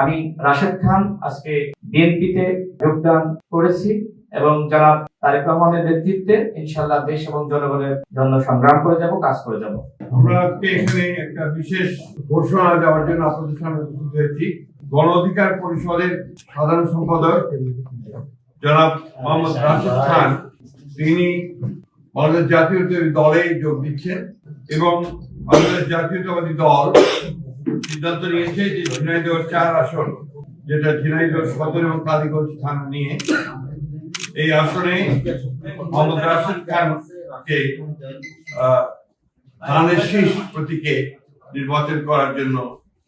আমি রাশেদ খান আজকে বিএনপিতে যোগদান করেছি এবং জনাব তারেক রহমানের নেতৃত্বে ইনশাআল্লাহ দেশ এবং জনগণের জন্য সংগ্রাম করে যাব, কাজ করে যাব। আমরা আজকে এখানে একটা বিশেষ ঘোষণা দেওয়ার জন্য আপনাদের সামনে উপস্থিত হয়েছি। গণ অধিকার পরিষদের সাধারণ সম্পাদক জনাব মোহাম্মদ রাশেদ খান তিনি বাংলাদেশ জাতীয়তাবাদী দলে যোগ দিচ্ছেন এবং বাংলাদেশ জাতীয়তাবাদী দল সিদ্ধান্ত নিয়েছে যে ঝিনাইদহ 4 আসন, যেটা ঝিনাইদহ সদর এবং কালীগঞ্জ থানা নিয়ে, এই আসনে মোহাম্মদ রাশেদ খানকে ধানের শীষ প্রতীকে নির্বাচন করার জন্য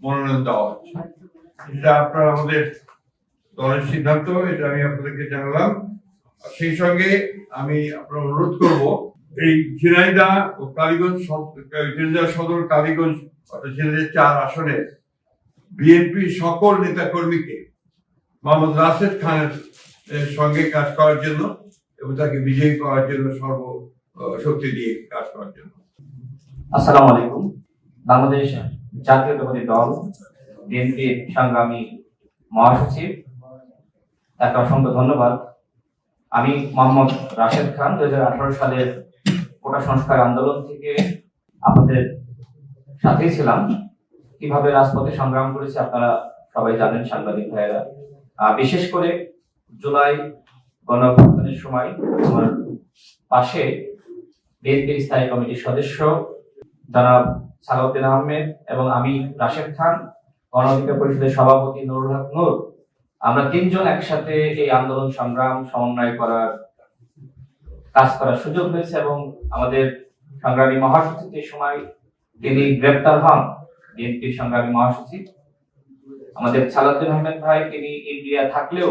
মনোনয়ন দেওয়া হচ্ছে। এটা আপনারা আমাদের দলের সিদ্ধান্ত, এটা আমি আপনাদেরকে জানালাম। সেই সঙ্গে আমি আপনার অনুরোধ করব, এই ঝিনাইদহ ও কালীগঞ্জ ঝিনাইদহ সদর কালীগঞ্জ অর্থাৎ ঝিনাইদহ 4 আসনের বিএনপি সকল নেতা কর্মীকে মোহাম্মদ রাশেদ খানের সঙ্গে কাজ করার জন্য এবং তাকে বিজয়ী করার জন্য সর্বশক্তি দিয়ে কাজ করার জন্য। আসসালামু আলাইকুম। বাংলাদেশ জাতীয়তাবাদী দল বিএনপি সংগ্রামী মহাসচিব, তাকে অসংখ্য ধন্যবাদ। আমি মোহাম্মদ রাশেদ খান 2018 সালের কোটা সংস্কার আন্দোলন থেকে আপনাদের সাথেই ছিলাম। কিভাবে রাজপথে সংগ্রাম করেছি আপনারা সবাই জানেন, সাংবাদিক ভাইয়েরা। বিশেষ করে জুলাই গণঅভ্যুত্থানের সময় আমার পাশে বিএনপির স্থায়ী কমিটির সদস্য জনাব সালাউদ্দিন আহমেদ এবং আমি রাশেদ খান, গণ অধিকার পরিষদের সভাপতি নুরুল হক নূর, আমরা 3 জন একসাথে এই আন্দোলন সংগ্রাম সমন্বয় কাজ করার সুযোগ হয়েছে এবং আমাদের সংগ্রামী মহাসচিব এই সময় তিনি গ্রেপ্তার হন। বিএনপির সংগ্রামী মহাসচিব আমাদের সালাউদ্দিন আহমেদ ভাই, তিনি ইন্ডিয়া থাকলেও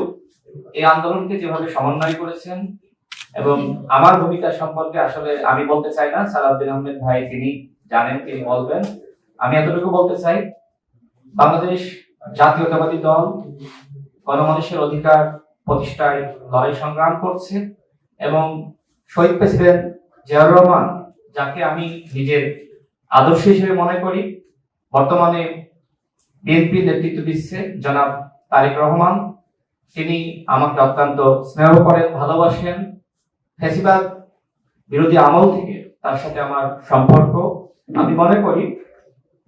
এই আন্দোলনকে যেভাবে সমন্বয় করেছেন, এবং আমার ভূমিকা সম্পর্কে আসলে আমি বলতে চাই না, সালাউদ্দিন আহমেদ ভাই তিনি জানেন, তিনি বলবেন। আমি এতটুকু বলতে চাই, বাংলাদেশ জাতীয়তাবাদী দল গণমানুষের অধিকার প্রতিষ্ঠায় লড়াই সংগ্রাম করছে এবং শহীদ প্রেসিডেন্ট জিয়াউর রহমান, যাকে আমি নিজের আদর্শ হিসেবে মনে করি, বর্তমানে বিএনপি নেতৃত্ব দিচ্ছে জনাব তারেক রহমান, তিনি আমাকে অত্যন্ত স্নেহ করেন, ভালোবাসেন। ফ্যাসিবাদ বিরোধী আমল থেকে তার সাথে আমার সম্পর্ক। আমি মনে করি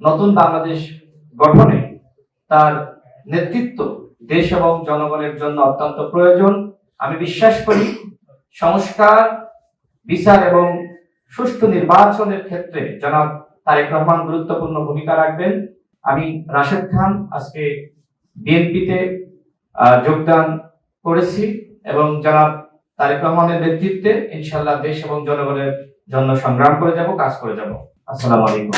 নতুন বাংলাদেশ গঠনে তার নেতৃত্ব দেশ এবং জনগণের জন্য অত্যন্ত প্রয়োজন। আমি বিশ্বাস করি সংস্কার, বিচার এবং সুষ্ঠু নির্বাচনের ক্ষেত্রে জনাব তারেক রহমান গুরুত্বপূর্ণ ভূমিকা রাখবেন। আমি রাশেদ খান আজকে বিএনপিতে যোগদান করেছি এবং জনাব তারেক রহমানের নেতৃত্বে ইনশাআল্লাহ দেশ এবং জনগণের জন্য সংগ্রাম করে যাব, কাজ করে যাব। আসসালামু আলাইকুম।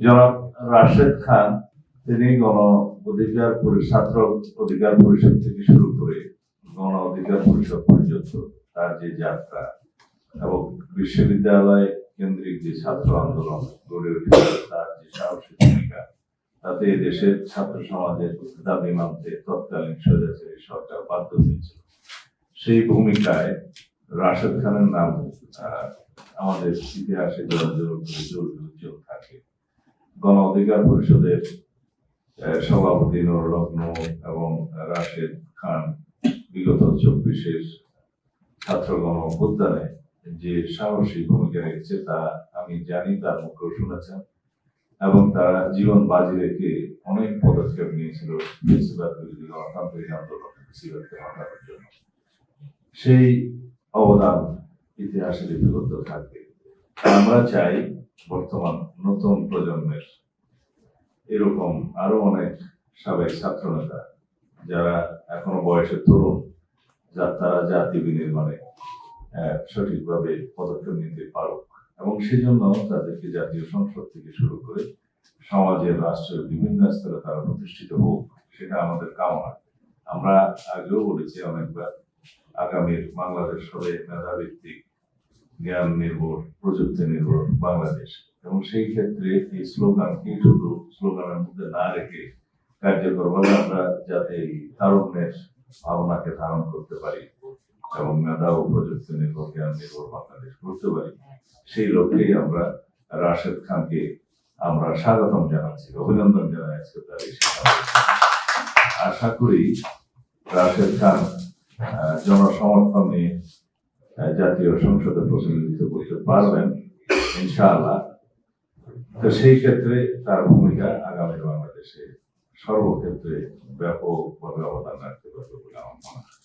জনাব রাশেদ খান তিনি ছাত্র অধিকার পরিষদ থেকে শুরু করে গণ অধিকার পরিষদ পর্যন্ত তার যে যাত্রা এবং বিশ্ববিদ্যালয় কেন্দ্রিক যে ছাত্র আন্দোলন গড়ে উঠেছে, তার যে সাহসী ভূমিকা, তাতে দেশের ছাত্র সমাজের দাবি মানতে তৎকালীন স্বৈরাচারী সরকার বাধ্য হয়েছিল। সেই ভূমিকায় রাশেদ খানের নাম আমাদের ইতিহাসে উজ্জ্বল থাকে। গণ অধিকার পরিষদের সভাপতি নুরুল হক নূর এবং রাশেদ খান বিগত 24-এর ছাত্র গণ অভ্যুত্থানে যে সাহসী ভূমিকা রেখেছে তা আমি জানি, তার মুখেও শুনেছেন, এবং তারা জীবন বাজি রেখে অনেক পদক্ষেপ নিয়েছিল ফ্যাসিবাদ বিরোধী গণতান্ত্রিক আন্দোলনে ফ্যাসিবাদকে হটানোর জন্য। সেই অবদান ইতিহাসে লিপিবদ্ধ থাকবে। আমরা চাই বর্তমান নতুন প্রজন্মের এরকম আরো অনেক সাবেক ছাত্র নেতা যারা এখনো বয়সে তরুণ, তারা জাতি বিনির্মাণে সঠিকভাবে পদক্ষেপ নিতে পারুক এবং সেজন্য তাদেরকে জাতীয় সংসদ থেকে শুরু করে সমাজের, রাষ্ট্রের বিভিন্ন স্তরে তারা প্রতিষ্ঠিত হোক, সেটা আমাদের কামনা। আমরা আগেও বলেছি অনেকবার, আগামীর বাংলাদেশ হবে মেধাভিত্তিক, জ্ঞান নির্ভর, প্রযুক্তি নির্ভর বাংলাদেশ, এবং সেই ক্ষেত্রে এই স্লোগানকে শুধু স্লোগানের মধ্যে না রেখে কার্যকরভাবে আমরা যাতে এই তারুণ্যের ভাবনাকে ধারণ করতে পারি এবং মেধা ও প্রযুক্তি নির্ভর, জ্ঞান নির্ভর বাংলাদেশ করতে পারি, সেই লক্ষ্যেই আমরা রাশেদ খানকে আমরা স্বাগতম জানাচ্ছি, অভিনন্দন জানাই আজকে তার এই সিদ্ধান্ত। আশা করি রাশেদ খান জনসমর্থন নিয়ে জাতীয় সংসদে প্রতিনিধিত্ব করতে পারবেন ইনশাআল্লাহ। তো সেই ক্ষেত্রে তার ভূমিকা আগামী বাংলাদেশে সর্বক্ষেত্রে ব্যাপকভাবে অবদান রাখতে পারবে বলে আমার মনে হয়।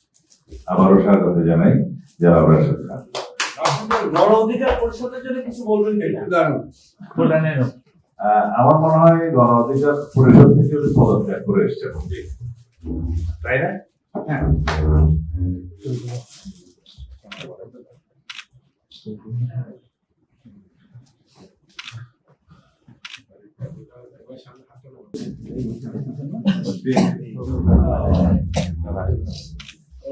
আবারও স্বাগত জানাই জনাব রাশেদ খান। গণ অধিকার পরিষদের জন্য কিছু বলবেন কিনা? আমার মনে হয় গণ অধিকার পরিষদ থেকে উনি পদত্যাগ করে এসছেন, তাই না? ও